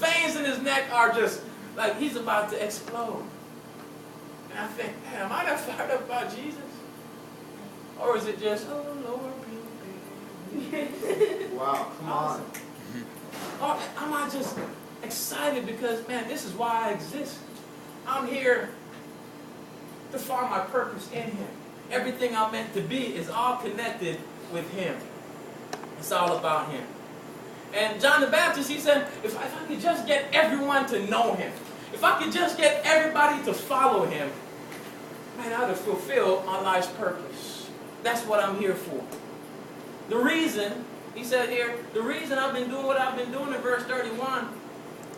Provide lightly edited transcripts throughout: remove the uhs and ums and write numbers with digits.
veins in his neck are just like he's about to explode. And I think, man, am I not fired up about Jesus? Or is it just, oh Lord, wow, come on. Or am I just excited because, man, this is why I exist. I'm here to find my purpose in Him. Everything I'm meant to be is all connected with Him. It's all about Him. And John the Baptist, he said, if I could just get everyone to know Him, if I could just get everybody to follow Him, man, I would have fulfilled my life's purpose. That's what I'm here for. The reason, he said here, the reason I've been doing what I've been doing in verse 31,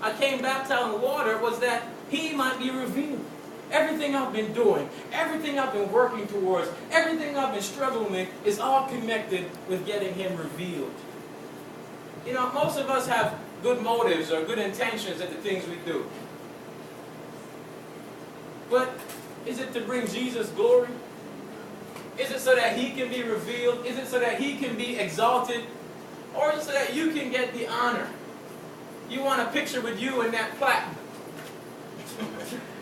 I came baptized in water, was that He might be revealed. Everything I've been doing, everything I've been working towards, everything I've been struggling with is all connected with getting Him revealed. You know, most of us have good motives or good intentions at the things we do. But is it to bring Jesus glory? Is it so that He can be revealed? Is it so that He can be exalted? Or is it so that you can get the honor? You want a picture with you in that plaque.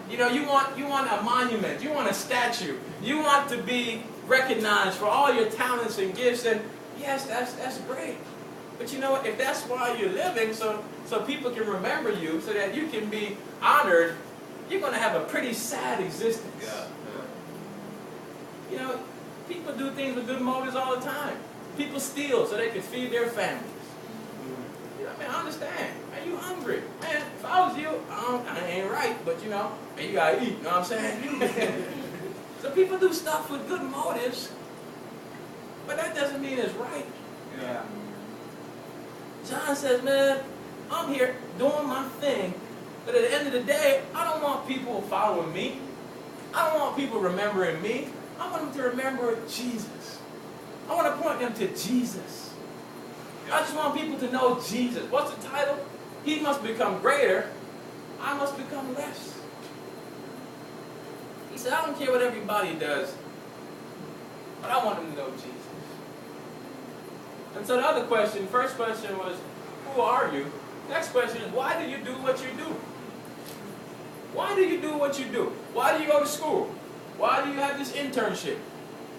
You know, you want a monument. You want a statue. You want to be recognized for all your talents and gifts. And yes, that's great. But you know what? If that's why you're living, so people can remember you, so that you can be honored, you're going to have a pretty sad existence. Yeah. You know, people do things with good motives all the time. People steal so they can feed their families. You know, I mean, I understand. Man, you hungry. Man, if I was you, I ain't right, but you know, man, you gotta eat. You know what I'm saying? So people do stuff with good motives, but that doesn't mean it's right. Yeah. John says, man, I'm here doing my thing, but at the end of the day, I don't want people following me. I don't want people remembering me. I want them to remember Jesus. I want to point them to Jesus. I just want people to know Jesus. What's the title? He must become greater. I must become less. He said, I don't care what everybody does, but I want them to know Jesus. And so the other question, first question was, who are you? Next question is, why do you do what you do? Why do you do what you do? Why do you go to school? Why do you have this internship?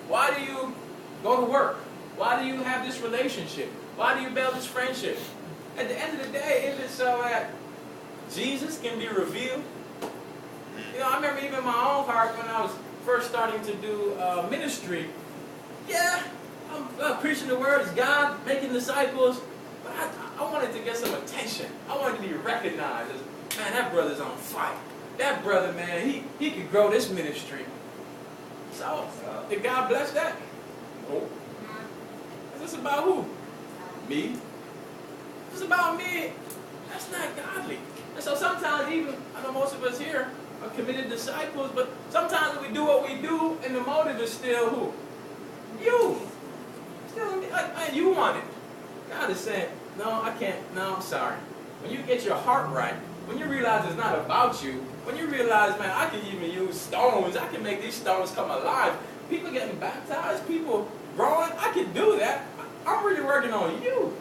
Why do you go to work? Why do you have this relationship? Why do you build this friendship? At the end of the day, is it so that Jesus can be revealed? You know, I remember even in my own heart when I was first starting to do ministry. Yeah, I'm preaching the words, God, making disciples, but I wanted to get some attention. I wanted to be recognized as, man, that brother's on fire. That brother, man, he could grow this ministry. So, did God bless that? No. Is this about who? Me? If it's about me, that's not godly. And so sometimes even, I know most of us here are committed disciples, but sometimes we do what we do, and the motive is still who? You. Still, like, you want it. God is saying, no, I can't, no, I'm sorry. When you get your heart right, when you realize it's not about you, when you realize, man, I can even use stones, I can make these stones come alive. People getting baptized, people growing, I can do that. I'm really working on you.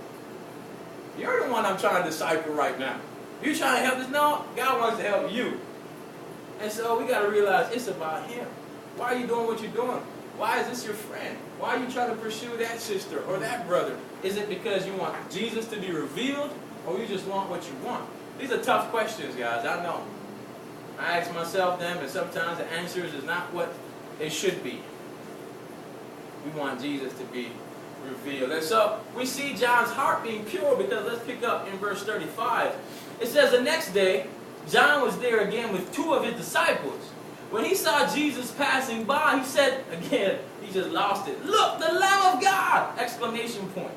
You're the one I'm trying to disciple right now. You're trying to help us? No, God wants to help you. And so we got to realize it's about Him. Why are you doing what you're doing? Why is this your friend? Why are you trying to pursue that sister or that brother? Is it because you want Jesus to be revealed, or you just want what you want? These are tough questions, guys, I know. I ask myself them, and sometimes the answers is not what they should be. We want Jesus to be revealed. And so we see John's heart being pure, because let's pick up in verse 35. It says, the next day, John was there again with two of his disciples. When he saw Jesus passing by, he said, again, he just lost it. Look, the Lamb of God! Exclamation point.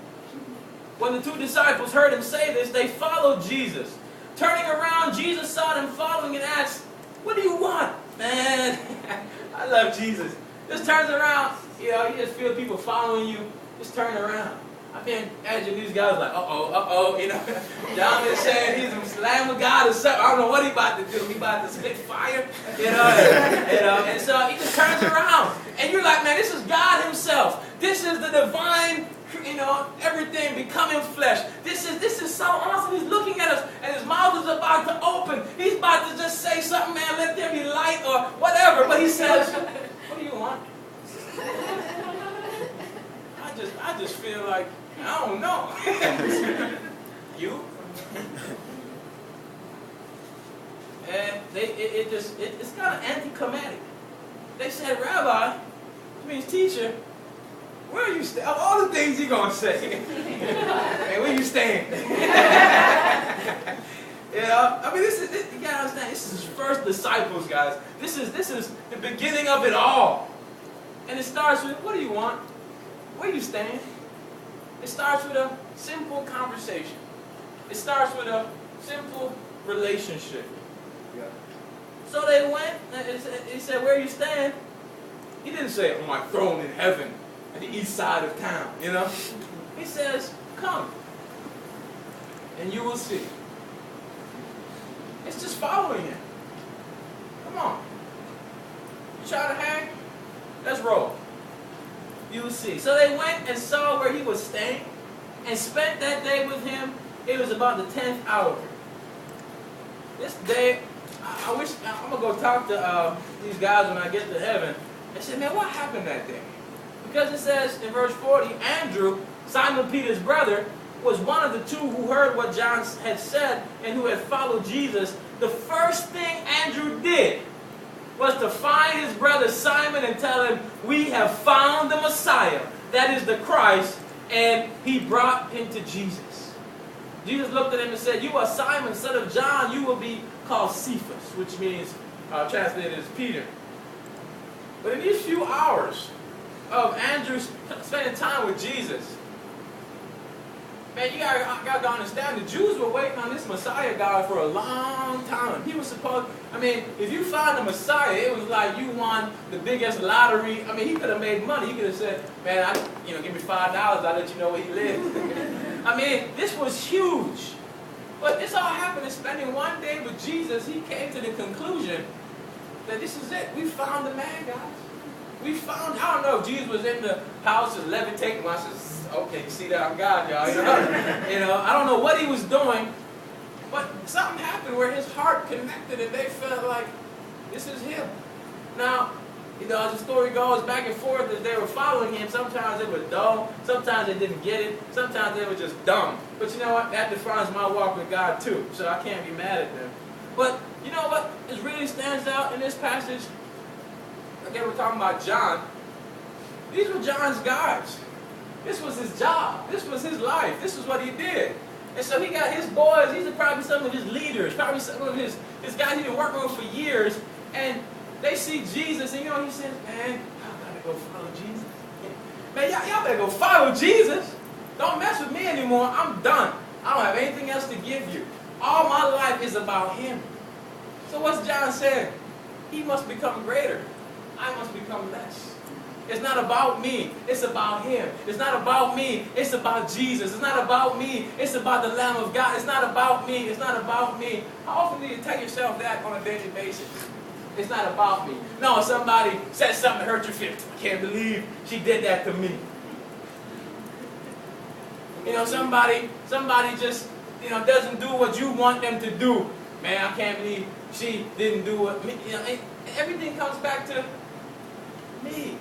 When the two disciples heard him say this, they followed Jesus. Turning around, Jesus saw them following and asked, what do you want? Man, I love Jesus. Just turns around, you know, you just feel people following you. Just turn around. I can imagine these guys like, you know. John is saying he's the Lamb of God or something. I don't know what he about to do. He about to spit fire, you know. And so he just turns around. And you're like, man, this is God Himself. This is the divine everything becoming flesh. This is so awesome. He's looking at us, and his mouth is about to open. He's about to just say something, man, let there be light or whatever. But he says, what do you want? I just feel like, I don't know. You? And it's kind of anticlimactic. They said, Rabbi, which means teacher, where are you staying? Of all the things you're going to say, hey, where you staying? You gotta understand, this is his first disciples, guys. This is the beginning of it all. And it starts with, what do you want? Where you staying? It starts with a simple conversation. It starts with a simple relationship. Yeah. So they went, and he said, where you staying? He didn't say, on my throne in heaven, at the east side of town, He says, come, and you will see. It's just following him. Come on. You try to hang? Let's roll. You will see. So they went and saw where he was staying and spent that day with him. It was about the 10th hour. This day, I wish, I'm going to go talk to these guys when I get to heaven. I said, man, what happened that day? Because it says in verse 40, Andrew, Simon Peter's brother, was one of the two who heard what John had said and who had followed Jesus. The first thing Andrew did was to find his brother Simon and tell him, we have found the Messiah, that is the Christ, and he brought him to Jesus. Jesus looked at him and said, you are Simon, son of John, you will be called Cephas, which means, translated as Peter. But in these few hours of Andrew spending time with Jesus, man, you got to understand, the Jews were waiting on this Messiah guy for a long time. He was supposed, if you found the Messiah, it was like you won the biggest lottery. He could have made money. He could have said, man, give me $5, I'll let you know where he lived. This was huge. But this all happened in spending one day with Jesus. He came to the conclusion that this is it. We found the man, guys. We found, I don't know if Jesus was in the house just levitating. I said, okay, you see that I'm God, y'all. I don't know what he was doing, but something happened where his heart connected and they felt like this is him. Now, as the story goes back and forth as they were following him, sometimes they were dull, sometimes they didn't get it, sometimes they were just dumb. But you know what? That defines my walk with God too, so I can't be mad at them. But you know what? It really stands out in this passage. Again, we're talking about John. These were John's guys. This was his job. This was his life. This is what he did. And so he got his boys. These are probably some of his leaders, probably some of his guys he's been working with for years. And they see Jesus, and he says, man, y'all gotta go follow Jesus. Man, y'all better go follow Jesus. Don't mess with me anymore. I'm done. I don't have anything else to give you. All my life is about him. So what's John saying? He must become greater. I must become less. It's not about me. It's about him. It's not about me. It's about Jesus. It's not about me. It's about the Lamb of God. It's not about me. It's not about me. How often do you tell yourself that on a daily basis? It's not about me. No, somebody said something that hurt your feelings. I can't believe she did that to me. Somebody just, doesn't do what you want them to do. Man, I can't believe she didn't do what me. Everything comes back to me.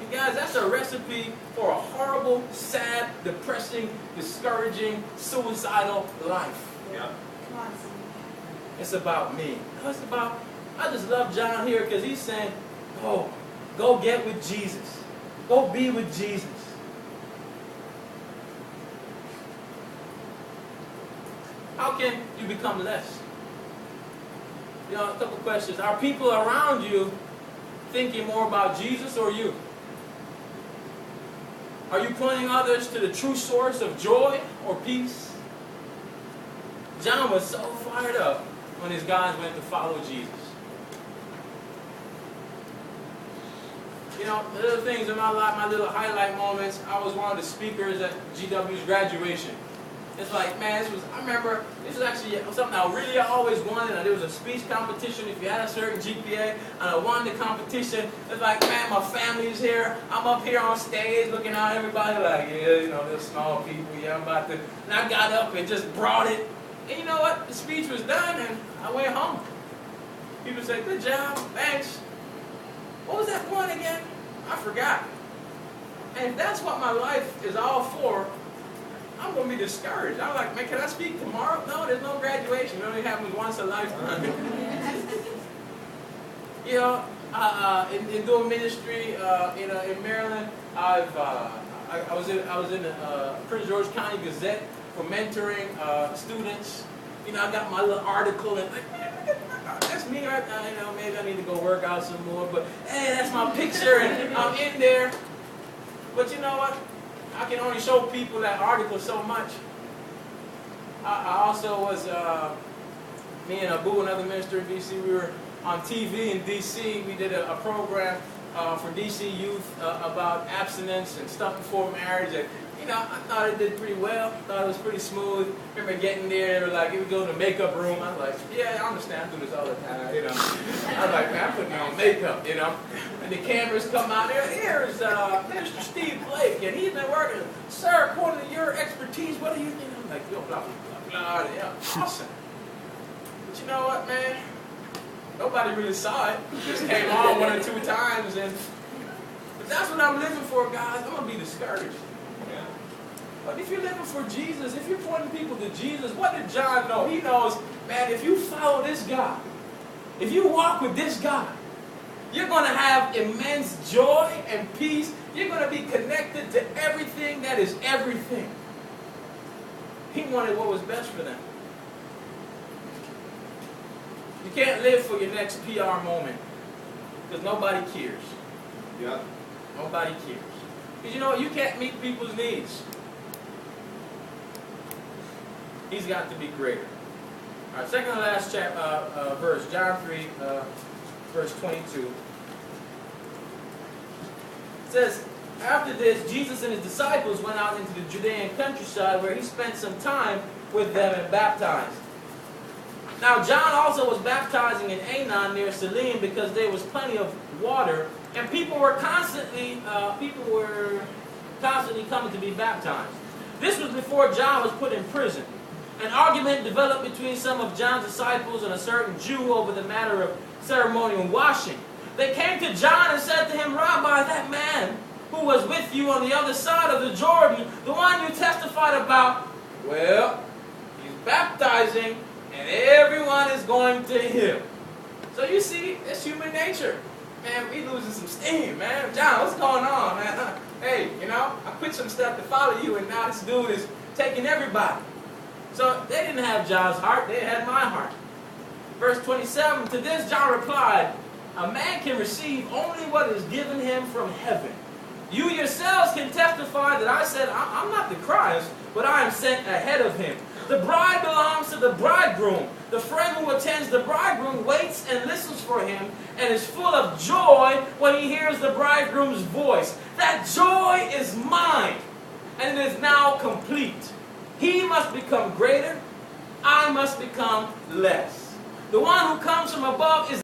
You guys, that's a recipe for a horrible, sad, depressing, discouraging, suicidal life. Yeah. It's about me. I just love John here because he's saying, go get with Jesus. Go be with Jesus. How can you become less? A couple questions. Are people around you thinking more about Jesus or you? Are you pointing others to the true source of joy or peace? John was so fired up when his guys went to follow Jesus. Little things in my life, my little highlight moments. I was one of the speakers at GW's graduation. It's like, man, I remember, this was actually something I always wanted. There was a speech competition if you had a certain GPA, and I won the competition. It's like, man, my family's here. I'm up here on stage looking at everybody like, yeah, you know, they're small people, yeah, I'm about to. And I got up and just brought it. And you know what? The speech was done, and I went home. People said, good job, thanks. What was that point again? I forgot. And if that's what my life is all for, I'm going to be discouraged. I'm like, man, can I speak tomorrow? No, there's no graduation. It only happens once a lifetime. You know, in doing ministry, in Maryland, I was in the Prince George County Gazette for mentoring students. You know, I got my little article, and like, man, that's me right now. You know, maybe I need to go work out some more, but hey, that's my picture, and I'm in there. But you know what? I can only show people that article so much. I also was, me and Abu, another minister in D.C., we were on TV in D.C. We did a program for D.C. youth about abstinence and stuff before marriage. And, you know, I thought it did pretty well. I thought it was pretty smooth. I remember getting there, they were like, you would go in the makeup room. I was like, yeah, I understand. I do this all the time, you know. I was like, man, I'm putting on makeup, you know. And the cameras come out there. Here's Mr. Steve Blake, and he's been working. Sir, according to your expertise, what do you think? I'm like, yo, blah, blah, blah, blah. Yeah, awesome. But you know what, man? Nobody really saw it. It just came on one or two times. But that's what I'm living for, guys. I'm going to be discouraged. But if you're living for Jesus, if you're pointing people to Jesus, what did John know? He knows, man, if you follow this God, if you walk with this God, you're going to have immense joy and peace. You're going to be connected to everything that is everything. He wanted what was best for them. You can't live for your next PR moment because nobody cares. Yeah. Nobody cares. Because you know what? You can't meet people's needs. He's got to be greater. All right, second to last verse, John 3, verse 22. It says, after this, Jesus and his disciples went out into the Judean countryside where he spent some time with them and baptized. Now John also was baptizing in Aenon near Salim because there was plenty of water, and people were constantly coming to be baptized. This was before John was put in prison. An argument developed between some of John's disciples and a certain Jew over the matter of ceremonial washing. They came to John and said to him, Rabbi, that man who was with you on the other side of the Jordan, the one you testified about, well, he's baptizing and everyone is going to him. So you see, it's human nature. Man, we losing some steam, man. John, what's going on, man? Hey, you know, I quit some stuff to follow you, and now this dude is taking everybody. So they didn't have John's heart, they had my heart. Verse 27, to this John replied, a man can receive only what is given him from heaven. You yourselves can testify that I said, I'm not the Christ, but I am sent ahead of him. The bride belongs to the bridegroom. The friend who attends the bridegroom waits and listens for him and is full of joy when he hears the bridegroom's voice. That joy is mine, and it is now complete. He must become greater, I must become less. The one who comes from above is